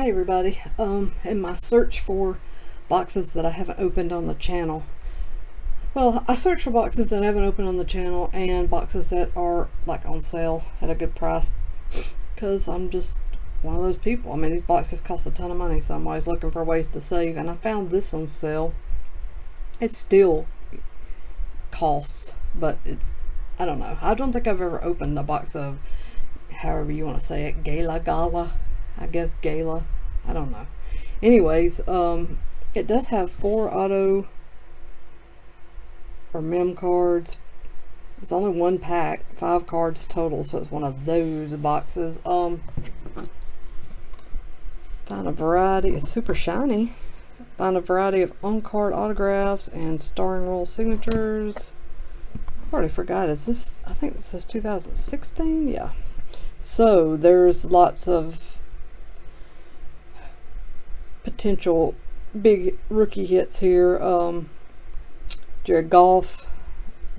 Hey everybody, in my search for boxes that I haven't opened on the channel, well, I search for boxes that I haven't opened on the channel and boxes that are like on sale at a good price, because I'm just one of those people. I mean, these boxes cost a ton of money, so I'm always looking for ways to save, and I found this on sale. It still costs, but I don't know. I don't think I've ever opened a box of, however you want to say it, Gala. I guess Gala. I don't know. Anyways, it does have 4 auto or mem cards. It's only 1 pack, 5 cards total, so it's one of those boxes. Find a variety. It's super shiny. Find a variety of on-card autographs and starring role signatures. I already forgot. Is this? I think this is 2016. Yeah. So there's lots of potential big rookie hits here. Jared Goff,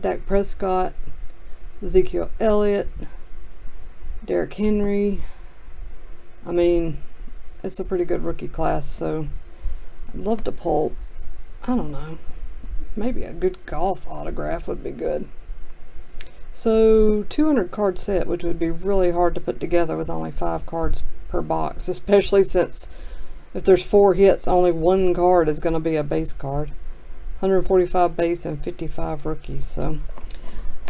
Dak Prescott, Ezekiel Elliott, Derrick Henry. I mean, it's a pretty good rookie class, so I'd love to pull, I don't know, maybe a good golf autograph would be good. So 200 card set, which would be really hard to put together with only 5 cards per box, especially since if there's 4 hits, only 1 card is going to be a base card. 145 base and 55 rookies. So,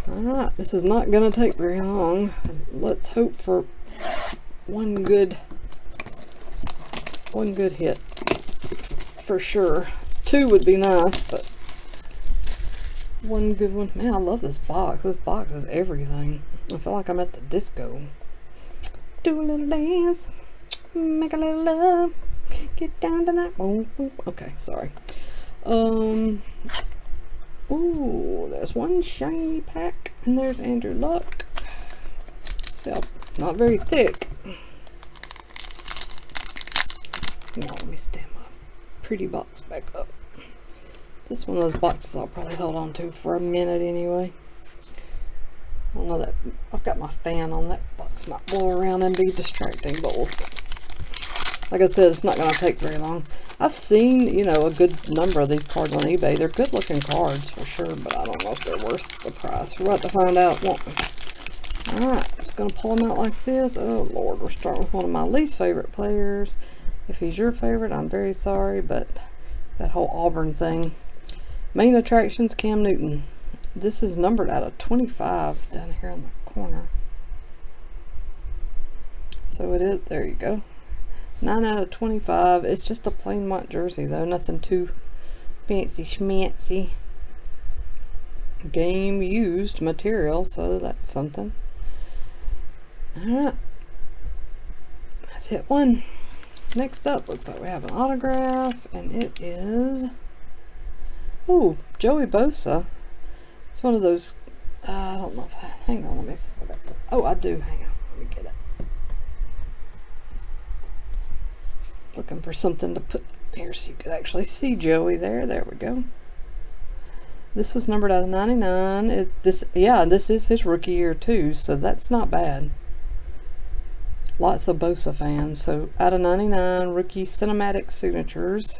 alright, this is not going to take very long. Let's hope for one good hit for sure. 2 would be nice, but one good one. Man, I love this box. This box is everything. I feel like I'm at the disco. Do a little dance, make a little love. Get down tonight. Okay, sorry. Ooh, there's one shiny pack, and there's Andrew Luck. So, not very thick. Now, let me stand my pretty box back up. This one of those boxes I'll probably hold on to for a minute anyway. I don't know that I've got my fan on. That box might blow around and be distracting, but we'll see. Like I said, it's not going to take very long. I've seen, you know, a good number of these cards on eBay. They're good looking cards for sure, but I don't know if they're worth the price. We're about to find out, won't we? Alright, just going to pull them out like this. Oh Lord, we're starting with one of my least favorite players. If he's your favorite, I'm very sorry, but that whole Auburn thing. Main attractions, Cam Newton. This is numbered out of 25 down here in the corner. So it is, there you go. 9 out of 25. It's just a plain white jersey though, nothing too fancy schmancy. Game used material, so that's something. Alright, let's hit one. Next up, looks like we have an autograph, and it is, ooh, Joey Bosa. It's one of those, I don't know if I, hang on, let me see if I got some. Oh, I do, hang on, let me get it. Looking for something to put here so you could actually see Joey there. There we go. This is numbered out of 99. This is his rookie year too, so that's not bad. Lots of Bosa fans. So out of 99, rookie cinematic signatures.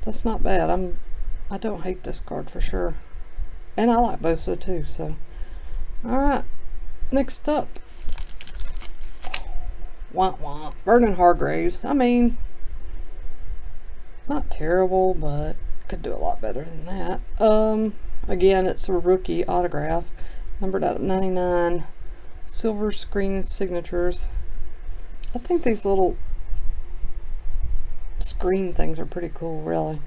That's not bad. I don't hate this card for sure, and I like Bosa too. So, all right. Next up. Womp womp. Vernon Hargreaves. I mean, not terrible, but could do a lot better than that. Again, it's a rookie autograph, numbered out of 99. Silver screen signatures. I think these little screen things are pretty cool, really.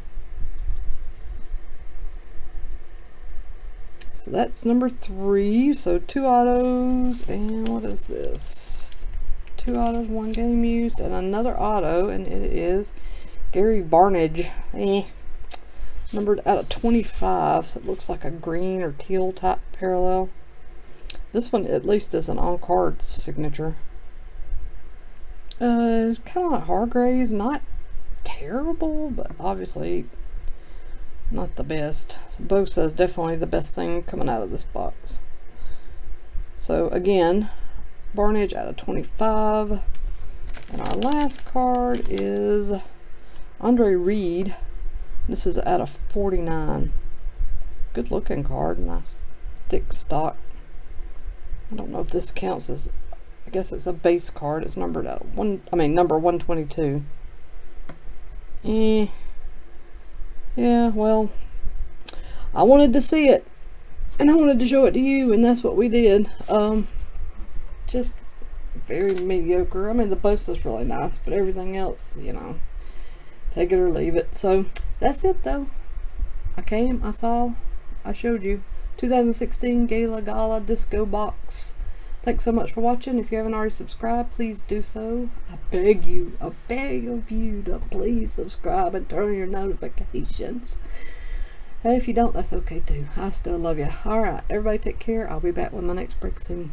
So that's number 3. So 2 autos, and what is this? 2 autos, 1 game used, and another auto, and it is Gary Barnidge. Numbered out of 25, so it looks like a green or teal type parallel. This one at least is an on-card signature. It's kind of like Hargreaves, not terrible, but obviously not the best. So Bosa is definitely the best thing coming out of this box. So again, Barnidge out of 25. And our last card is Andre Reed. This is out of 49. Good looking card. Nice thick stock. I don't know if this counts as, I guess it's a base card. It's numbered out of number 122. Yeah, well, I wanted to see it and I wanted to show it to you, and that's what we did. Just very mediocre. I mean, the Bosa's really nice, but everything else, you know, take it or leave it. So that's it though. I came, I saw, I showed you. 2016 Gala Disco Box. Thanks so much for watching. If you haven't already subscribed, please do so. I beg of you to please subscribe and turn on your notifications. Hey, if you don't, that's okay too. I still love you. Alright, everybody take care. I'll be back with my next break soon.